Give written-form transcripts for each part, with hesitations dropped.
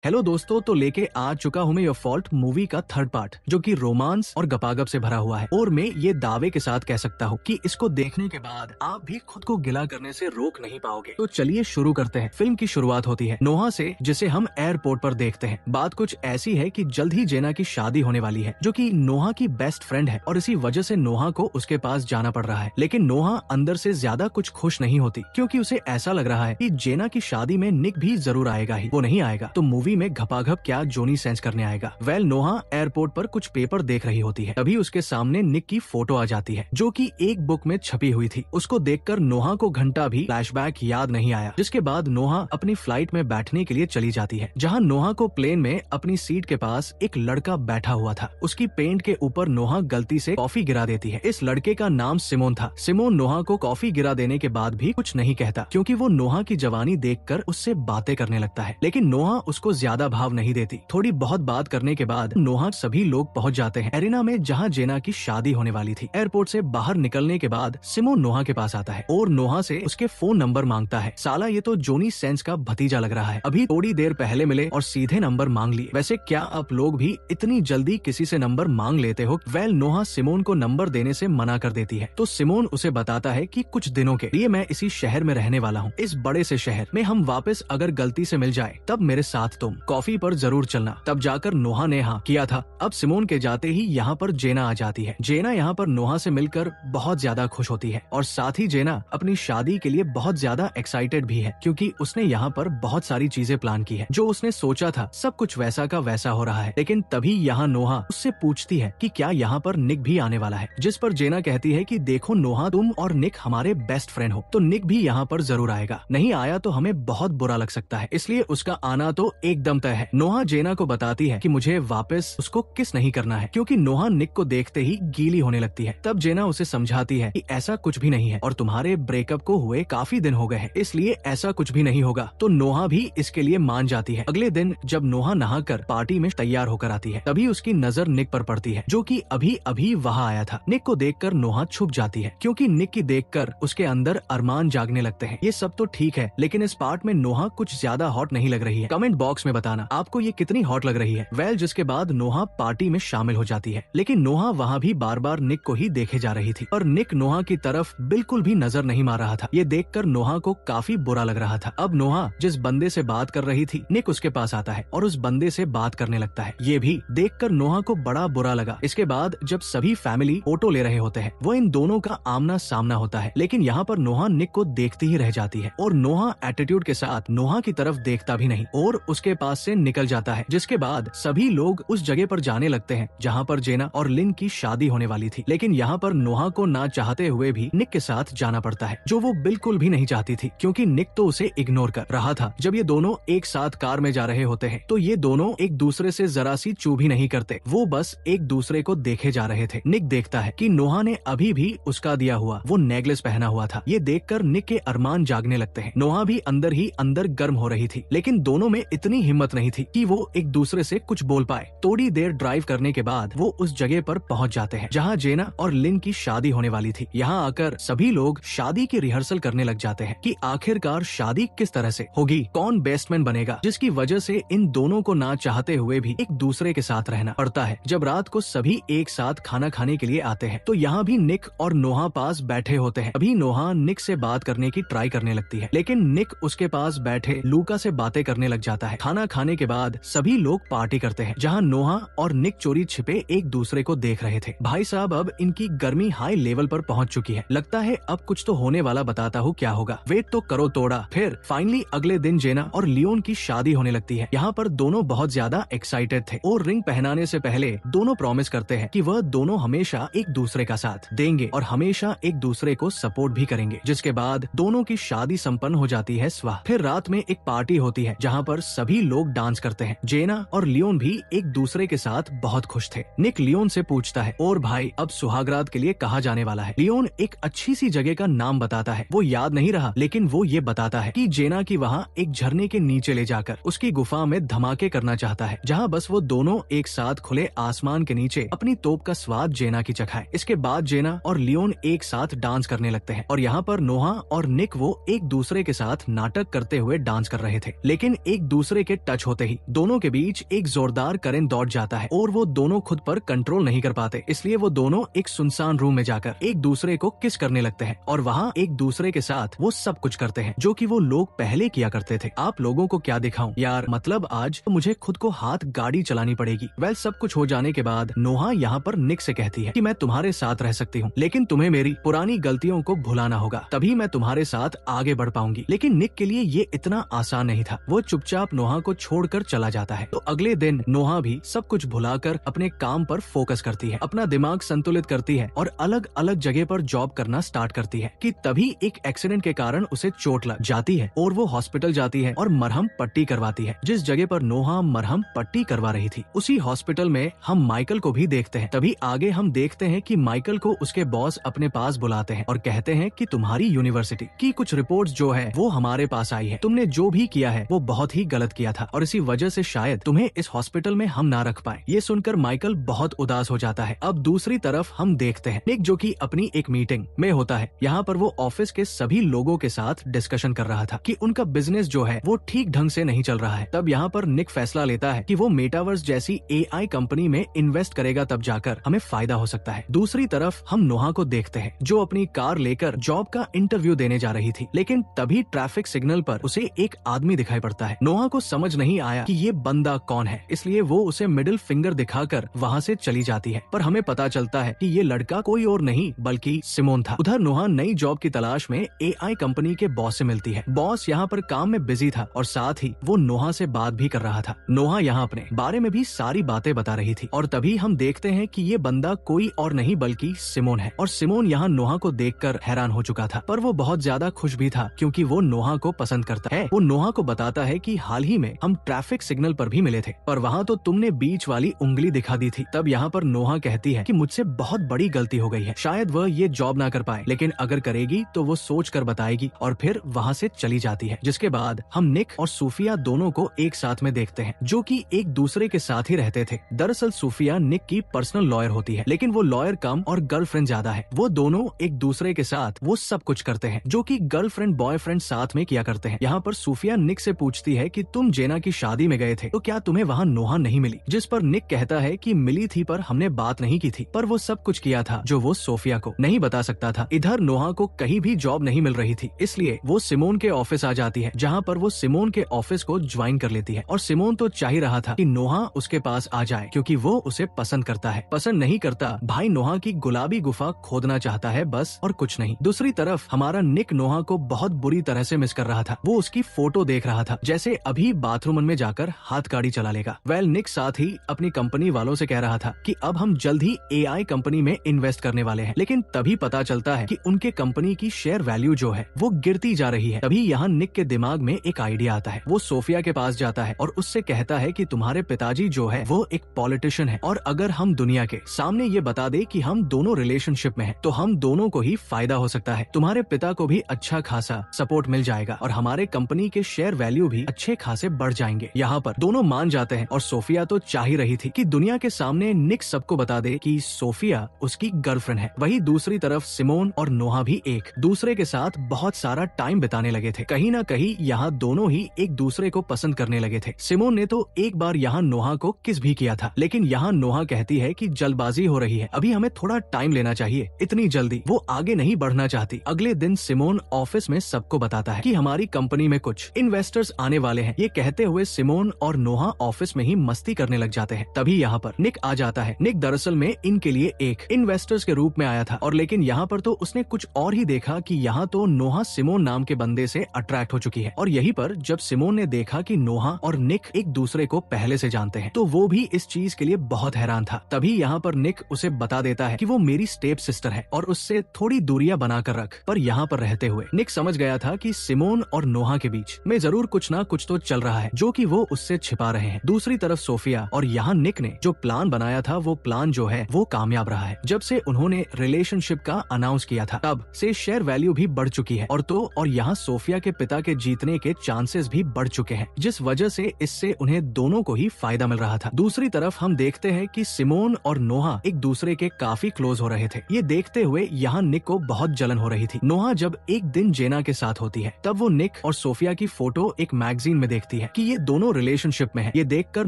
Hello दोस्तों, तो लेके आ चुका हूँ मैं योर फॉल्ट मूवी का थर्ड पार्ट, जो कि रोमांस और गपागप से भरा हुआ है। और मैं ये दावे के साथ कह सकता हूँ कि इसको देखने के बाद आप भी खुद को गिला करने से रोक नहीं पाओगे। तो चलिए शुरू करते हैं। फिल्म की शुरुआत होती है नोहा से, जिसे हम एयरपोर्ट पर देखते हैं। बात कुछ ऐसी है कि जल्द ही जेना की शादी होने वाली है, जो कि नोहा की बेस्ट फ्रेंड है, और इसी वजह से नोहा को उसके पास जाना पड़ रहा है। लेकिन नोहा अंदर से ज्यादा कुछ खुश नहीं होती, क्योंकि उसे ऐसा लग रहा है कि जेना की शादी में निक भी जरूर आएगा ही। वो नहीं आएगा तो मूवी में घपाघप क्या जोनी सेंस करने आएगा। नोहा एयरपोर्ट पर कुछ पेपर देख रही होती है, तभी उसके सामने निक की फोटो आ जाती है, जो कि एक बुक में छपी हुई थी। उसको देखकर नोहा को घंटा भी फ्लैशबैक याद नहीं आया। जिसके बाद नोहा अपनी फ्लाइट में बैठने के लिए चली जाती है, जहाँ नोहा को प्लेन में अपनी सीट के पास एक लड़का बैठा हुआ था। उसकी पेंट के ऊपर नोहा गलती से कॉफी गिरा देती है। इस लड़के का नाम सिमोन था। सिमोन नोहा को कॉफी गिरा देने के बाद भी कुछ नहीं कहता, क्योंकि वो नोहा की जवानी देखकर उससे बातें करने लगता है। लेकिन नोहा उसको ज्यादा भाव नहीं देती। थोड़ी बहुत बात करने के बाद नोहा सभी लोग पहुंच जाते हैं एरिना में, जहां जेना की शादी होने वाली थी। एयरपोर्ट से बाहर निकलने के बाद सिमोन नोहा के पास आता है और नोहा से उसके फोन नंबर मांगता है। साला ये तो जोनी सेंस का भतीजा लग रहा है। अभी थोड़ी देर पहले मिले और सीधे नंबर मांग लिए। वैसे क्या आप लोग भी इतनी जल्दी किसी से नंबर मांग लेते हो? नोहा सिमोन को नंबर देने से मना कर देती है, तो सिमोन उसे बताता है कि कुछ दिनों के लिए मैं इसी शहर में रहने वाला हूँ। इस बड़े से शहर में हम वापस अगर गलती से मिल जाए तब मेरे साथ तुम कॉफी पर जरूर चलना। तब जाकर नोहा ने हाँ किया था। अब सिमोन के जाते ही यहाँ पर जेना आ जाती है। जेना यहाँ पर नोहा से मिलकर बहुत ज्यादा खुश होती है, और साथ ही जेना अपनी शादी के लिए बहुत ज्यादा एक्साइटेड भी है, क्योंकि उसने यहाँ पर बहुत सारी चीजें प्लान की है। जो उसने सोचा था सब कुछ वैसा का वैसा हो रहा है। लेकिन तभी यहाँ नोहा उससे पूछती है कि क्या यहाँ पर निक भी आने वाला है, जिस पर जेना कहती है कि देखो नोहा, तुम और निक हमारे बेस्ट फ्रेंड हो, तो निक भी यहाँ पर जरूर आएगा। नहीं आया तो हमें बहुत बुरा लग सकता है, इसलिए उसका आना तो एकदम तय है। नोहा जेना को बताती है कि मुझे वापस उसको किस नहीं करना है, क्योंकि नोहा निक को देखते ही गीली होने लगती है। तब जेना उसे समझाती है कि ऐसा कुछ भी नहीं है, और तुम्हारे ब्रेकअप को हुए काफी दिन हो गए हैं, इसलिए ऐसा कुछ भी नहीं होगा। तो नोहा भी इसके लिए मान जाती है। अगले दिन जब नोहा नहाकर पार्टी में तैयार होकर आती है, तभी उसकी नजर निक पर पड़ती है, जो कि अभी अभी वहाँ आया था। निक को देखकर नोहा छुप जाती है, क्योंकि निक की देखकर उसके अंदर अरमान जागने लगते हैं। ये सब तो ठीक है, लेकिन इस पार्ट में नोहा कुछ ज्यादा हॉट नहीं लग रही है। कमेंट बॉक्स में बताना आपको ये कितनी हॉट लग रही है। जिसके बाद नोहा पार्टी में शामिल हो जाती है, लेकिन नोहा वहाँ भी बार बार निक को ही देखे जा रही थी, और निक नोहा की तरफ बिल्कुल भी नजर नहीं मार रहा था। ये देखकर नोहा को काफी बुरा लग रहा था। अब नोहा जिस बंदे से बात कर रही थी, निक उसके पास आता है और उस बंदे से बात करने लगता है। ये भी देखकर नोहा को बड़ा बुरा लगा। इसके बाद जब सभी फैमिली फोटो ले रहे होते हैं, वो इन दोनों का आमना सामना होता है, लेकिन यहाँ पर नोहा निक को देखती ही रह जाती है, और नोहा एटीट्यूड के साथ नोहा की तरफ देखता भी नहीं और उसके पास से निकल जाता है। जिसके बाद सभी लोग उस जगह पर जाने लगते हैं जहाँ पर जेना और लिन की शादी होने वाली थी। लेकिन यहाँ पर नोहा को ना चाहते हुए भी निक के साथ जाना पड़ता है, जो वो बिल्कुल भी नहीं चाहती थी, क्योंकि निक तो उसे इग्नोर कर रहा था। जब ये दोनों एक साथ कार में जा रहे होते हैं, तो ये दोनों एक दूसरे से जरा सी चू भी नहीं करते, वो बस एक दूसरे को देखे जा रहे थे। निक देखता है कि नोहा ने अभी भी उसका दिया हुआ वो नेकलेस पहना हुआ था। ये देखकर निक के अरमान जागने लगते हैं। नोहा भी अंदर ही अंदर गर्म हो रही थी, लेकिन दोनों में इतनी हिम्मत नहीं थी कि वो एक दूसरे से कुछ बोल पाए। थोड़ी देर ड्राइव करने के बाद वो उस जगह पर पहुंच जाते हैं जहां जेना और लिन की शादी होने वाली थी। यहां आकर सभी लोग शादी की रिहर्सल करने लग जाते हैं कि आखिरकार शादी किस तरह से होगी, कौन बेस्टमैन बनेगा, जिसकी वजह से इन दोनों को ना चाहते हुए भी एक दूसरे के साथ रहना पड़ता है। जब रात को सभी एक साथ खाना खाने के लिए आते हैं, तो यहाँ भी निक और नोहा पास बैठे होते हैं। अभी नोहा निक से बात करने की ट्राई करने लगती है, लेकिन निक उसके पास बैठे लूका से बातें करने लग जाता है। खाना खाने के बाद सभी लोग पार्टी करते हैं, जहाँ नोहा और निक चोरी छिपे एक दूसरे को देख रहे थे। भाई साहब, अब इनकी गर्मी हाई लेवल पर पहुंच चुकी है। लगता है अब कुछ तो होने वाला, बताता हूँ क्या होगा, वेट तो करो तोड़ा। फिर फाइनली अगले दिन जेना और लियोन की शादी होने लगती है। यहाँ पर दोनों बहुत ज्यादा एक्साइटेड थे, और रिंग पहनाने से पहले दोनों प्रॉमिस करते हैं कि वह दोनों हमेशा एक दूसरे का साथ देंगे और हमेशा एक दूसरे को सपोर्ट भी करेंगे। जिसके बाद दोनों की शादी संपन्न हो जाती है। स्वाह। फिर रात में एक पार्टी होती है, जहाँ पर सभी लोग डांस करते हैं। जेना और लियोन भी एक दूसरे के साथ बहुत खुश थे। निक लियोन से पूछता है, और भाई अब सुहागरात के लिए कहाँ जाने वाला है? लियोन एक अच्छी सी जगह का नाम बताता है, वो याद नहीं रहा, लेकिन वो ये बताता है कि जेना की वहाँ एक झरने के नीचे ले जाकर उसकी गुफा में धमाके करना चाहता है, जहाँ बस वो दोनों एक साथ खुले आसमान के नीचे अपनी तोप का स्वाद जेना की चखाए। इसके बाद जेना और लियोन एक साथ डांस करने लगते हैं, और यहाँ पर नोहा और निक वो एक दूसरे के साथ नाटक करते हुए डांस कर रहे थे, लेकिन एक दूसरे के टच होते ही दोनों के बीच एक जोरदार करंट दौड़ जाता है और वो दोनों खुद पर कंट्रोल नहीं कर पाते, इसलिए वो दोनों एक सुनसान रूम में जाकर एक दूसरे को किस करने लगते हैं और वहाँ एक दूसरे के साथ वो सब कुछ करते हैं जो कि वो लोग पहले किया करते थे। आप लोगों को क्या दिखाऊं यार, मतलब आज मुझे खुद को हाथ गाड़ी चलानी पड़ेगी। वेल, सब कुछ हो जाने के बाद नोहा यहाँ पर निक से कहती है कि मैं तुम्हारे साथ रह सकती हूँ, लेकिन तुम्हें मेरी पुरानी गलतियों को भुलाना होगा, तभी मैं तुम्हारे साथ आगे बढ़ पाऊंगी। लेकिन निक के लिए ये इतना आसान नहीं था। वो चुपचाप नोहा को छोड़कर चला जाता है। तो अगले दिन नोहा भी सब कुछ भुलाकर अपने काम पर फोकस करती है, अपना दिमाग संतुलित करती है और अलग अलग जगह पर जॉब करना स्टार्ट करती है कि तभी एक एक्सीडेंट के कारण उसे चोट लग जाती है और वो हॉस्पिटल जाती है और मरहम पट्टी करवाती है। जिस जगह पर नोहा मरहम पट्टी करवा रही थी उसी हॉस्पिटल में हम माइकल को भी देखते हैं। तभी आगे हम देखते हैं कि माइकल को उसके बॉस अपने पास बुलाते हैं और कहते हैं कि तुम्हारी यूनिवर्सिटी की कुछ रिपोर्ट्स जो है वो हमारे पास आई है, तुमने जो भी किया है वो बहुत ही गलत किया था और इसी वजह से शायद तुम्हें इस हॉस्पिटल में हम ना रख पाए। ये सुनकर माइकल बहुत उदास हो जाता है। अब दूसरी तरफ हम देखते हैं निक जो कि अपनी एक मीटिंग में होता है। यहाँ पर वो ऑफिस के सभी लोगों के साथ डिस्कशन कर रहा था कि उनका बिजनेस जो है वो ठीक ढंग से नहीं चल रहा है। तब यहाँ पर निक फैसला लेता है कि वो मेटावर्स जैसी AI कंपनी में इन्वेस्ट करेगा, तब जाकर हमें फायदा हो सकता है। दूसरी तरफ हम नोहा को देखते हैं जो अपनी कार लेकर जॉब का इंटरव्यू देने जा रही थी, लेकिन तभी ट्रैफिक सिग्नल पर उसे एक आदमी दिखाई पड़ता है। नोहा को समझ नहीं आया कि ये बंदा कौन है, इसलिए वो उसे मिडिल फिंगर दिखाकर वहाँ से चली जाती है। पर हमें पता चलता है कि ये लड़का कोई और नहीं बल्कि सिमोन था। उधर नोहा नई जॉब की तलाश में AI कंपनी के बॉस से मिलती है। बॉस यहाँ पर काम में बिजी था और साथ ही वो नोहा से बात भी कर रहा था। नोहा यहाँ अपने बारे में भी सारी बातें बता रही थी और तभी हम देखते हैं कि ये बंदा कोई और नहीं बल्कि सिमोन है। और सिमोन यहाँ नोहा को देखकर हैरान हो चुका था, पर वो बहुत ज्यादा खुश भी था क्योंकि वो नोहा को पसंद करता है। वो नोहा को बताता है कि हाल ही में हम ट्रैफिक सिग्नल पर भी मिले थे, पर वहाँ तो तुमने बीच वाली उंगली दिखा दी थी। तब यहाँ पर नोहा कहती है कि मुझसे बहुत बड़ी गलती हो गई है, शायद वह ये जॉब ना कर पाए, लेकिन अगर करेगी तो वो सोच कर बताएगी और फिर वहाँ से चली जाती है। जिसके बाद हम निक और सूफिया दोनों को एक साथ में देखते हैं जो कि एक दूसरे के साथ ही रहते थे। दरअसल सूफिया निक की पर्सनल लॉयर होती है, लेकिन वो लॉयर कम और गर्लफ्रेंड ज्यादा है। वो दोनों एक दूसरे के साथ वो सब कुछ करते हैं जो कि गर्लफ्रेंड बॉयफ्रेंड साथ में किया करते हैं। यहाँ पर सूफिया निक से पूछती है कि तुम जेना की शादी में गए थे तो क्या तुम्हें वहाँ नोहा नहीं मिली, जिस पर निक कहता है कि मिली थी पर हमने बात नहीं की थी, पर वो सब कुछ किया था जो वो सोफिया को नहीं बता सकता था। इधर नोहा को कहीं भी जॉब नहीं मिल रही थी, इसलिए वो सिमोन के ऑफिस आ जाती है, जहाँ पर वो सिमोन के ऑफिस को ज्वाइन कर लेती है। और सिमोन तो चाह ही रहा था कि नोहा उसके पास आ जाए क्योंकि वो उसे पसंद करता है। पसंद नहीं करता, भाई नोहा की गुलाबी गुफा खोदना चाहता है बस, और कुछ नहीं। दूसरी तरफ हमारा निक नोहा को बहुत बुरी तरह से मिस कर रहा था। वो उसकी फोटो देख रहा था जैसे अभी बाथरूम में जाकर हाथ गाड़ी चला लेगा। वेल, निक साथ ही अपनी कंपनी वालों से कह रहा था कि अब हम जल्द ही AI कंपनी में इन्वेस्ट करने वाले हैं, लेकिन तभी पता चलता है कि उनके कंपनी की शेयर वैल्यू जो है वो गिरती जा रही है। तभी यहाँ निक के दिमाग में एक आइडिया आता है। वो सोफिया के पास जाता है और उससे कहता है कि तुम्हारे पिताजी जो है वो एक पॉलिटिशियन है और अगर हम दुनिया के सामने ये बता दे कि हम दोनों रिलेशनशिप में हैं, तो हम दोनों को ही फायदा हो सकता है। तुम्हारे पिता को भी अच्छा खासा सपोर्ट मिल जाएगा और हमारे कंपनी के शेयर वैल्यू भी अच्छे खासे बढ़ जाएंगे। यहाँ पर दोनों मान जाते हैं और सोफिया तो चाह ही रही थी कि दुनिया के सामने निक सबको बता दे कि सोफिया उसकी गर्लफ्रेंड है। वही दूसरी तरफ सिमोन और नोहा भी एक दूसरे के साथ बहुत सारा टाइम बिताने लगे थे। कहीं ना कहीं यहाँ दोनों ही एक दूसरे को पसंद करने लगे थे। सिमोन ने तो एक बार यहाँ नोहा को किस भी किया था, लेकिन यहाँ नोहा कहती है कि जल्दबाजी हो रही है, अभी हमें थोड़ा टाइम लेना चाहिए, इतनी जल्दी वो आगे नहीं बढ़ना चाहती। अगले दिन सिमोन ऑफिस में सबको बताता है कि हमारी कंपनी में कुछ इन्वेस्टर्स आने वाले हैं। ये कहते हुए सिमोन और नोहा ऑफिस में ही मस्ती करने लग जाते हैं। तभी यहाँ पर निक आ जाता है। निक दरअसल में इनके लिए एक इन्वेस्टर्स के रूप में आया था और लेकिन यहाँ पर तो उसने कुछ और ही देखा कि यहाँ तो नोहा सिमोन नाम के बंदे से अट्रैक्ट हो चुकी है। और यहीं पर जब सिमोन ने देखा कि नोहा और निक एक दूसरे को पहले से जानते हैं, तो वो भी इस चीज के लिए बहुत हैरान था। तभी यहाँ पर निक उसे बता देता है कि वो मेरी स्टेप सिस्टर है और उससे थोड़ी दूरियां बनाकर रख। पर यहाँ पर रहते हुए निक समझ गया था कि सिमोन और नोहा के बीच में जरूर कुछ ना कुछ तो चल रहा है जो कि वो उससे छिपा रहे हैं। दूसरी तरफ सोफिया और यहाँ निक ने जो प्लान बनाया था वो प्लान जो है वो कामयाब रहा है। जब से उन्होंने रिलेशनशिप का अनाउंस किया था तब से शेयर वैल्यू भी बढ़ चुकी है और यहाँ सोफिया के पिता के जीतने के चांसेस भी बढ़ चुके हैं, जिस वजह से इससे उन्हें दोनों को ही फायदा मिल रहा था। दूसरी तरफ हम देखते हैं कि सिमोन और नोहा एक दूसरे के काफी क्लोज हो रहे थे। ये देखते हुए यहाँ निक को बहुत जलन हो रही थी। नोहा जब एक दिन जेना के साथ होती है तब वो निक और सोफिया की फोटो एक मैगजीन में देखती है कि ये दोनों रिलेशनशिप में है। ये देखकर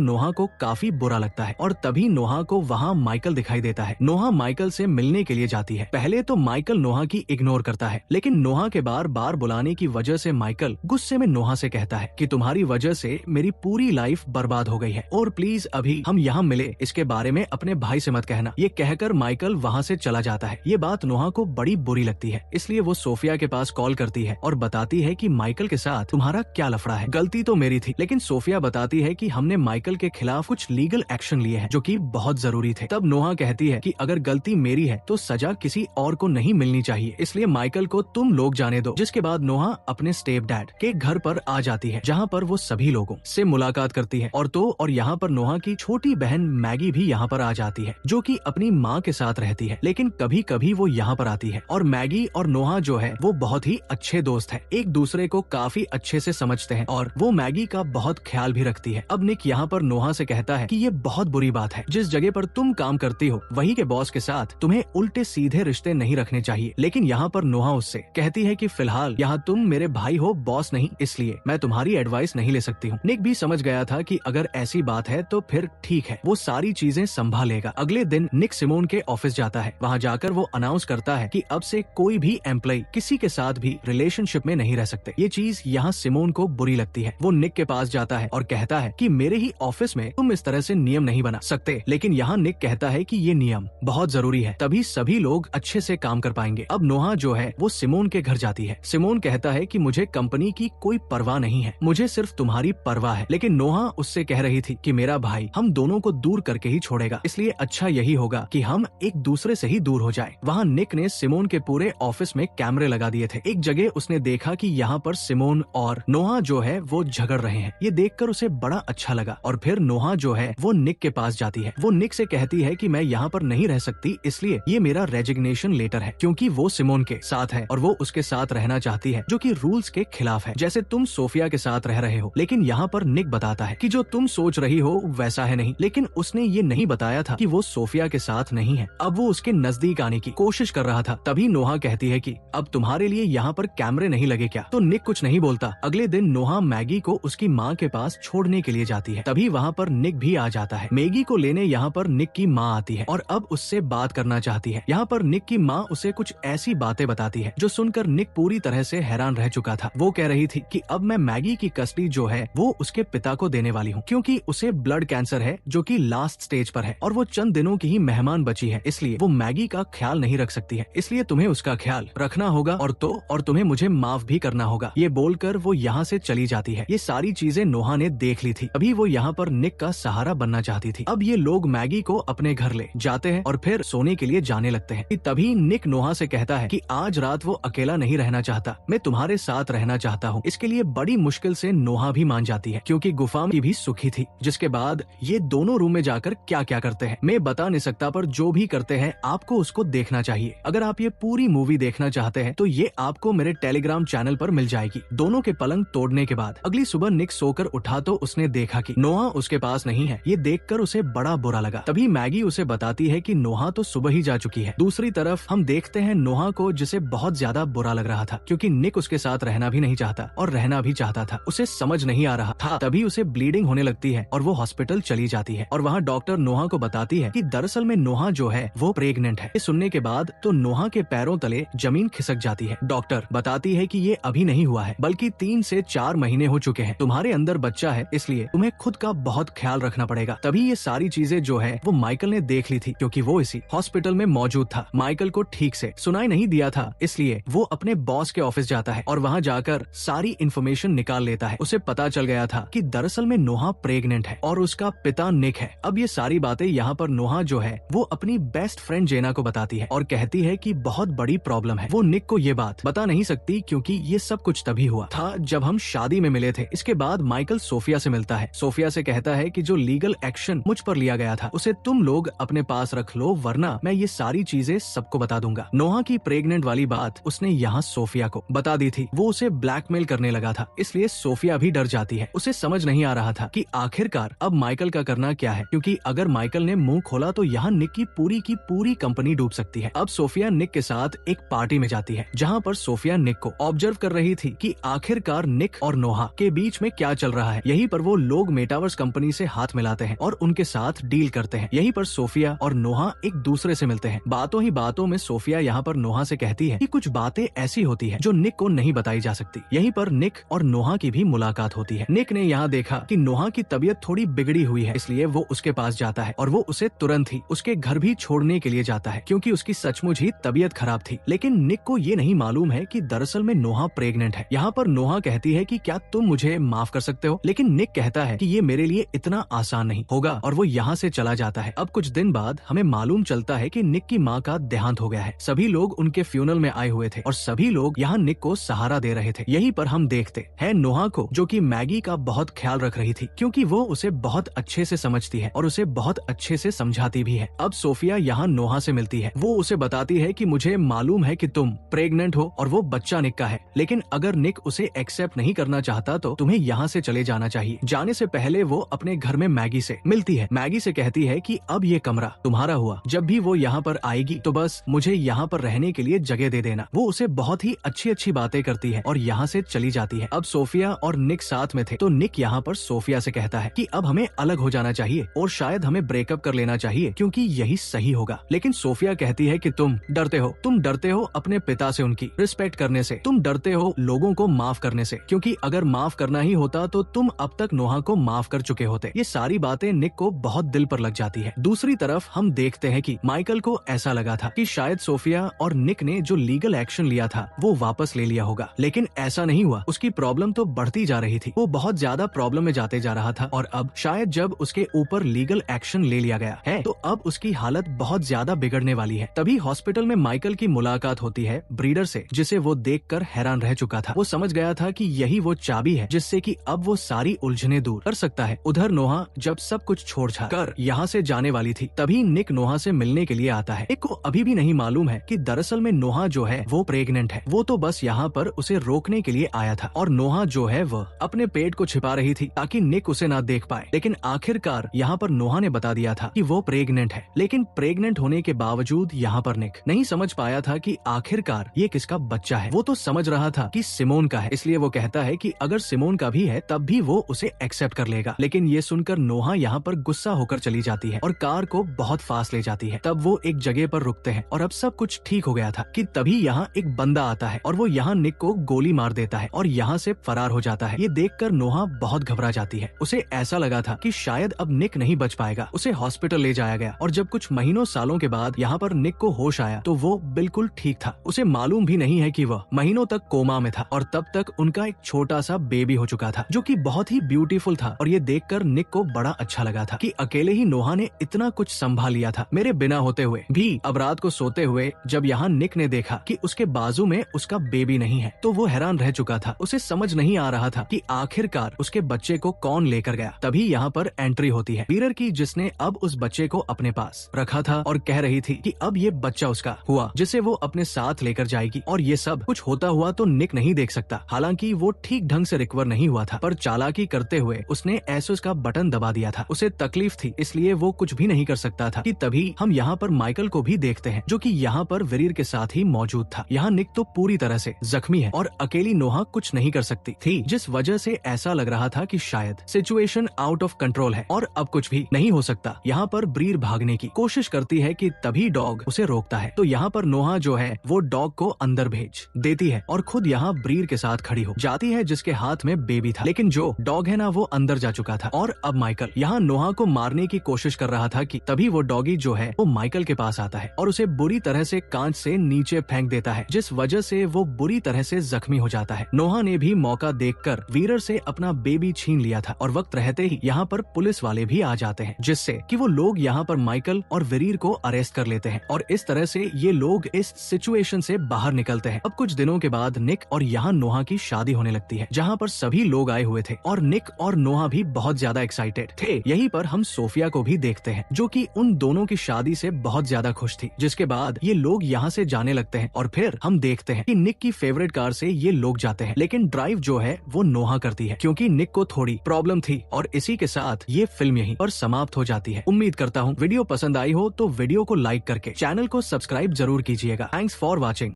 नोहा को काफी बुरा लगता है और तभी नोहा को वहाँ माइकल दिखाई देता है। नोहा माइकल से मिलने के लिए जाती है। पहले तो माइकल नोहा की इग्नोर करता है, लेकिन नोहा के बार बार बुलाने की वजह से माइकल गुस्से में नोहा से कहता है कि तुम्हारी वजह से मेरी पूरी लाइफ बर्बाद हो गई है और प्लीज अभी हम यहाँ मिले इसके बारे में अपने भाई से मत कहना। ये कहकर माइकल वहाँ से चला जाता है। ये बात नोहा को बड़ी बुरी लगती है, इसलिए वो सोफिया के पास कॉल करती है और बताती है कि माइकल के साथ तुम्हारा क्या लफड़ा है। गलती तो मेरी थी, लेकिन सोफिया बताती है कि हमने माइकल के खिलाफ कुछ लीगल एक्शन लिए हैं जो कि बहुत जरूरी थे। तब नोहा कहती है कि अगर गलती मेरी है तो सजा किसी और को नहीं मिलनी चाहिए, इसलिए माइकल को तुम लोग जाने दो। जिसके बाद नोहा अपने स्टेप डैड के घर पर आ जाती है, जहाँ पर वो सभी लोगों से मुलाकात करती है और यहाँ पर नोहा की छोटी बहन मैगी भी यहाँ पर आ जाती है, जो कि अपनी माँ के साथ रहती है, लेकिन कभी कभी वो यहाँ पर आती है। और मैगी और नोहा जो है वो बहुत ही अच्छे दोस्त है, एक दूसरे को काफी अच्छे से समझते हैं और वो मैगी का बहुत ख्याल भी रखती है। अब निक यहाँ पर नोहा से कहता है कि ये बहुत बुरी बात है, जिस जगह पर तुम काम करती हो वही के बॉस के साथ तुम्हें उल्टे सीधे रिश्ते नहीं रखने चाहिए। लेकिन यहाँ पर नोहा उससे कहती है कि फिलहाल यहाँ तुम मेरे भाई हो, बॉस नहीं, इसलिए मैं तुम्हारी एडवाइस नहीं ले सकती हूँ। निक भी समझ गया था कि अगर ऐसी बात है तो फिर ठीक है, वो सारी चीजें संभालेगा। अगले दिन निक सिमोन के ऑफिस जाता है। वहाँ जाकर वो अनाउंस करता है कि अब से कोई भी एम्प्लॉय किसी के साथ भी रिलेशनशिप में नहीं रह सकते। ये चीज यहाँ सिमोन को बुरी लगती है। वो निक के पास जाता है और कहता है कि मेरे ही ऑफिस में तुम इस तरह से नियम नहीं बना सकते। लेकिन यहाँ निक कहता है कि ये नियम बहुत जरूरी है, तभी सभी लोग अच्छे से काम कर पाएंगे। अब नोहा जो है वो सिमोन के घर जाती है। सिमोन कहता है कि मुझे कंपनी की कोई परवाह नहीं है, मुझे सिर्फ तुम्हारी परवाह है। लेकिन नोहा उससे कह रही थी कि मेरा भाई हम दोनों को दूर करके ही छोड़ेगा, इसलिए अच्छा यही होगा कि हम एक दूसरे से ही दूर हो जाएं। वहाँ निक ने सिमोन के पूरे ऑफिस में कैमरे लगा दिए थे। एक जगह उसने देखा कि यहाँ पर सिमोन और नोहा जो है वो झगड़ रहे हैं। ये देखकर उसे बड़ा अच्छा लगा और फिर नोहा जो है वो निक के पास जाती है। वो निक से कहती है कि मैं यहाँ पर नहीं रह सकती, इसलिए ये मेरा रेजिग्नेशन लेटर है, क्योंकि वो सिमोन के साथ है और वो उसके साथ रहना चाहती है, जो कि रूल्स के खिलाफ है, जैसे तुम सोफिया के साथ रह रहे हो। लेकिन यहाँ पर निक बताता है कि जो तुम सोच रही हो वैसा है नहीं, लेकिन उसने ये नहीं बताया था कि वो सोफिया के साथ नहीं है। अब वो उसके नजदीक आने की कोशिश कर रहा था। तभी नोहा कहती है कि अब तुम्हारे लिए यहाँ पर कैमरे नहीं लगे क्या? तो निक कुछ नहीं बोलता। अगले दिन नोहा मैगी को उसकी माँ के पास छोड़ने के लिए जाती है। तभी वहाँ पर निक भी आ जाता है। मैगी को लेने यहाँ पर निक की माँ आती है और अब उससे बात करना चाहती है। यहाँ पर निक की माँ उसे कुछ ऐसी बातें बताती है जो सुनकर निक पूरी तरह से हैरान रह चुका था। वो कह रही थी कि अब मैं मैगी की कस्टडी जो है वो उसके पिता को देने वाली हूँ, क्योंकि उसे ब्लड कैंसर है जो कि लास्ट स्टेज पर है और वो चंद दिनों की ही मेहमान बची है, इसलिए वो मैगी का ख्याल नहीं रख सकती है, इसलिए तुम्हें उसका ख्याल रखना होगा और तुम्हें मुझे माफ भी करना होगा। ये बोलकर वो यहाँ से चली जाती है। ये सारी चीजें नोहा ने देख ली थी। अभी वो यहाँ पर निक का सहारा बनना चाहती थी। अब ये लोग मैगी को अपने घर ले जाते हैं और फिर सोने के लिए जाने लगते हैं। तभी निक नोहा से कहता है कि आज रात वो अकेला नहीं रहना चाहता, मैं तुम्हारे साथ रहना चाहता हूँ। इसके लिए बड़ी मुश्किल से नोहा भी मान जाती है, क्योंकि गुफा में भी सुखी थी। जिसके बाद ये दोनों रूम में जाकर क्या क्या करते हैं मैं बता नहीं सकता, पर जो भी करते हैं आपको उसको देखना चाहिए। अगर आप ये पूरी मूवी देखना चाहते हैं तो ये आपको मेरे टेलीग्राम चैनल पर मिल जाएगी। दोनों के पलंग तोड़ने के बाद अगली सुबह निक सोकर उठा तो उसने देखा कि नोहा उसके पास नहीं है। ये देखकर उसे बड़ा बुरा लगा। तभी मैगी उसे बताती है कि नोहा तो सुबह ही जा चुकी है। दूसरी तरफ हम देखते हैं नोहा को, जिसे बहुत ज्यादा बुरा लग रहा था, क्योंकि निक उसके साथ रहना भी नहीं चाहता और रहना भी चाहता था। उसे समझ नहीं आ रहा था। तभी उसे ब्लीडिंग होने लगती है और वो हॉस्पिटल चली जाती है और वहाँ डॉक्टर नोहा को बताती है कि दरअसल में नोहा जो है वो प्रेग्नेंट है। सुनने के बाद तो नोहा के पैरों तले जमीन खिसक जाती है। डॉक्टर बताती है कि ये अभी नहीं हुआ है, बल्कि 3 से 4 महीने हो चुके हैं। तुम्हारे अंदर बच्चा है, इसलिए तुम्हें खुद का बहुत ख्याल रखना पड़ेगा। तभी ये सारी चीजें जो है वो माइकल ने देख ली थी, क्योंकि वो इसी हॉस्पिटल में मौजूद था। माइकल को ठीक से सुनाई नहीं दिया था, इसलिए वो अपने बॉस के ऑफिस जाता है और वहाँ जाकर सारी इन्फॉर्मेशन निकाल लेता है। उसे पता चल गया था कि दरअसल में नोहा प्रेग्नेंट है और उसका पिता निक है। अब ये सारी बातें यहाँ पर नोहा जो है वो अपनी बेस्ट फ्रेंड जेना को बताती है और कहती है कि बहुत बड़ी प्रॉब्लम है। वो निक को ये बात बता नहीं सकती, क्योंकि ये सब कुछ तभी हुआ था जब हम शादी में मिले थे। इसके बाद माइकल सोफिया से मिलता है। सोफिया से कहता है कि जो लीगल एक्शन मुझ पर लिया गया था उसे तुम लोग अपने पास रख लो, वरना मैं ये सारी चीजें सबको बता दूंगा। नोहा की प्रेग्नेंट वाली बात उसने यहाँ सोफिया को बता दी थी। वो उसे ब्लैकमेल करने लगा था, इसलिए सोफिया भी डर जाती है। उसे समझ नहीं आ रहा था कि आखिरकार अब माइकल का करना क्या है, क्योंकि अगर माइकल ने मुंह खोला तो यहाँ निक की पूरी कंपनी डूब सकती है। अब सोफिया निक के साथ एक पार्टी में जाती है, जहाँ पर सोफिया निक को ऑब्जर्व कर रही थी कि आखिरकार निक और नोहा के बीच में क्या चल रहा है। यहीं पर वो लोग मेटावर्स कंपनी से हाथ मिलाते हैं और उनके साथ डील करते हैं। यहीं पर सोफिया और नोहा एक दूसरे से मिलते हैं। बातों ही बातों में सोफिया यहाँ पर नोहा से कहती है कि कुछ बातें ऐसी होती है जो निक को नहीं बताई जा सकती। यहीं पर निक और नोहा की भी मुलाकात होती है। निक ने यहाँ देखा कि नोहा की तबीयत थोड़ी बिगड़ी हुई है, इसलिए वो उसके पास जाता है और वो उसे तुरंत ही उसके घर भी छोड़ने के लिए जाता है क्योंकि उसकी सचमुच ही तबीयत खराब थी। लेकिन निक को ये नहीं मालूम है कि दरअसल में नोहा प्रेग्नेंट है। यहाँ पर नोहा कहती है कि क्या तुम मुझे माफ कर सकते हो, लेकिन निक कहता है कि ये मेरे लिए इतना आसान नहीं होगा और वो यहाँ से चला जाता है। अब कुछ दिन बाद हमें मालूम चलता है कि निक की माँ का देहांत हो गया है। सभी लोग उनके फ्यूनल में आए हुए थे और सभी लोग यहाँ निक को सहारा दे रहे थे। यहीं पर हम देखते हैं नोहा को, जो कि मैगी का बहुत ख्याल रख रही थी क्योंकि वो उसे बहुत अच्छे से समझती है और उसे बहुत अच्छे से समझाती भी है। अब सोफिया यहाँ नोहा से मिलती है। वो उसे बताती है कि मुझे मालूम है कि तुम प्रेग्नेंट हो और वो बच्चा निक का है, लेकिन अगर निक उसे एक्सेप्ट नहीं करना चाहता तो तुम्हें यहाँ से चले जाना चाहिए। जाने से पहले वो अपने घर में मैगी से मिलती है। मैगी से कहती है कि अब ये कमरा तुम्हारा हुआ, जब भी वो यहाँ पर आएगी तो बस मुझे यहाँ पर रहने के लिए जगह दे देना। वो उसे बहुत ही अच्छी अच्छी बातें करती है और यहाँ से चली जाती है। अब सोफिया और निक साथ में थे तो निक यहाँ पर सोफिया से कहता है कि अब हमें अलग हो जाना चाहिए और शायद हमें ब्रेकअप कर लेना चाहिए क्योंकि यही सही होगा। लेकिन सोफिया कहती है कि तुम डरते हो अपने पिता से, उनकी रिस्पेक्ट करने से, तुम डरते हो लोगों को माफ करने से, क्योंकि अगर माफ करना ही होता तो तुम अब तक नोहा को माफ कर चुके होते। ये सारी बातें निक को बहुत दिल पर लग जाती है। दूसरी तरफ हम देखते हैं कि माइकल को ऐसा लगा था कि शायद सोफिया और निक ने जो लीगल एक्शन लिया था वो वापस ले लिया होगा, लेकिन ऐसा नहीं हुआ। उसकी प्रॉब्लम तो बढ़ती जा रही थी, वो बहुत ज्यादा प्रॉब्लम में जाते जा रहा था और अब शायद जब उसके ऊपर लीगल एक्शन ले लिया गया है तो अब उसकी हालत बहुत ज्यादा बिगड़ने वाली है। तभी हॉस्पिटल में माइकल की मुलाकात होती है ब्रीडर से, जिसे वो देखकर हैरान रह चुका था। वो समझ गया था कि यही वो चाबी है जिससे कि अब वो सारी उलझने दूर कर सकता है। उधर नोहा जब सब कुछ छोड़ छाड़ कर यहाँ से जाने वाली थी तभी निक नोहा से मिलने के लिए आता है। निक को अभी भी नहीं मालूम है कि दरअसल में नोहा जो है वो प्रेग्नेंट है। वो तो बस यहाँ पर उसे रोकने के लिए आया था और नोहा जो है वह अपने पेट को छिपा रही थी ताकि निक उसे ना देख पाए। लेकिन आखिरकार यहाँ पर नोहा ने बता दिया था कि वो प्रेग्नेंट है। लेकिन प्रेग्नेंट होने के बावजूद यहाँ पर निक नहीं समझ पाया था कि आखिरकार ये किसका बच्चा है। वो तो समझ रहा था कि सिमोन का है, इसलिए वो कहता है कि अगर सिमोन का भी है तब भी वो उसे एक्सेप्ट कर लेगा। लेकिन ये सुनकर नोहा यहाँ पर गुस्सा होकर चली जाती है और कार को बहुत फास्ट ले जाती है। तब वो एक जगह पर रुकते हैं और अब सब कुछ ठीक हो गया था कि तभी यहाँ एक बंदा आता है और वो यहाँ निक को गोली मार देता है और यहाँ से फरार हो जाता है। ये देखकर नोहा बहुत घबरा जाती है। उसे ऐसा लगा था कि शायद अब निक नहीं बच पाएगा। उसे हॉस्पिटल ले जाया गया और जब कुछ महीनों सालों के बाद यहाँ पर निक को होश आया तो वो बिल्कुल ठीक था। उसे मालूम भी नहीं है कि वह महीनों तक कोमा में था और तब तक उनका एक छोटा सा बेबी हो चुका था जो कि बहुत ही ब्यूटीफुल था। और ये देखकर निक को बड़ा अच्छा लगा था कि अकेले ही नोहा ने इतना कुछ संभाल लिया था मेरे बिना होते हुए भी। अब रात को सोते हुए जब यहाँ निक ने देखा कि उसके बाजू में उसका बेबी नहीं है तो वो हैरान रह चुका था। उसे समझ नहीं आ रहा था कि आखिरकार उसके बच्चे को कौन लेकर गया। तभी यहाँ पर एंट्री होती है बीरर की, जिसने अब उस बच्चे को अपने पास रखा था और कह रही थी कि अब ये बच्चा उसका हुआ जिसे वो अपने साथ लेकर जाएगी। और ये सब कुछ होता हुआ तो निक नहीं देख सकता। हालांकि वो ठीक ढंग से रिकवर नहीं हुआ था, पर चालाकी करते हुए उसने एसोस का बटन दबा दिया था। उसे तकलीफ थी इसलिए वो कुछ भी नहीं कर सकता था कि तभी हम यहाँ पर माइकल को भी देखते हैं जो कि यहाँ पर वीर के साथ ही मौजूद था। यहाँ निक तो पूरी तरह से जख्मी है और अकेली नोहा कुछ नहीं कर सकती थी, जिस वजह से ऐसा लग रहा था कि शायद सिचुएशन आउट ऑफ कंट्रोल है और अब कुछ भी नहीं हो सकता। यहाँ पर ब्रीर भागने की कोशिश करती है कि तभी डॉग उसे रोकता है। तो यहाँ पर नोहा जो है वो डॉग को अंदर भेज देती है और खुद यहाँ ब्रीर के साथ खड़ी हो जाती है जिसके हाथ में बेबी था। लेकिन जो डॉग है ना वो अंदर जा चुका था और अब माइकल यहाँ नोहा को मारने की कोशिश कर रहा था कि तभी वो डॉगी जो है वो माइकल के पास आता है और उसे बुरी तरह से कांच से नीचे फेंक देता है, जिस वजह से वो बुरी तरह से जख्मी हो जाता है। नोहा ने भी मौका देखकर वीरर से अपना बेबी छीन लिया था और वक्त रहते ही यहाँ पर पुलिस वाले भी आ जाते हैं, जिससे कि वो लोग यहाँ पर माइकल और वीर को अरेस्ट कर लेते हैं और इस तरह से ये लोग इस सिचुएशन से बाहर निकलते हैं। अब कुछ दिनों के बाद निक और यहाँ नोहा की शादी होने लगती है, जहाँ पर सभी लोग आए हुए थे और निक और नोहा भी बहुत ज्यादा एक्साइटेड थे। यहीं पर हम सोफिया को भी देखते हैं जो कि उन दोनों की शादी से बहुत ज्यादा खुश थी। जिसके बाद ये लोग यहाँ से जाने लगते हैं और फिर हम देखते हैं कि निक की फेवरेट कार से ये लोग जाते हैं, लेकिन ड्राइव जो है वो नोहा करती है क्योंकि निक को थोड़ी प्रॉब्लम थी। और इसी के साथ ये फिल्म यहीं पर समाप्त हो जाती है। उम्मीद करता हूँ वीडियो पसंद आई हो तो वीडियो को लाइक करके चैनल को सब्सक्राइब जरूर कीजिएगा। Thanks for watching.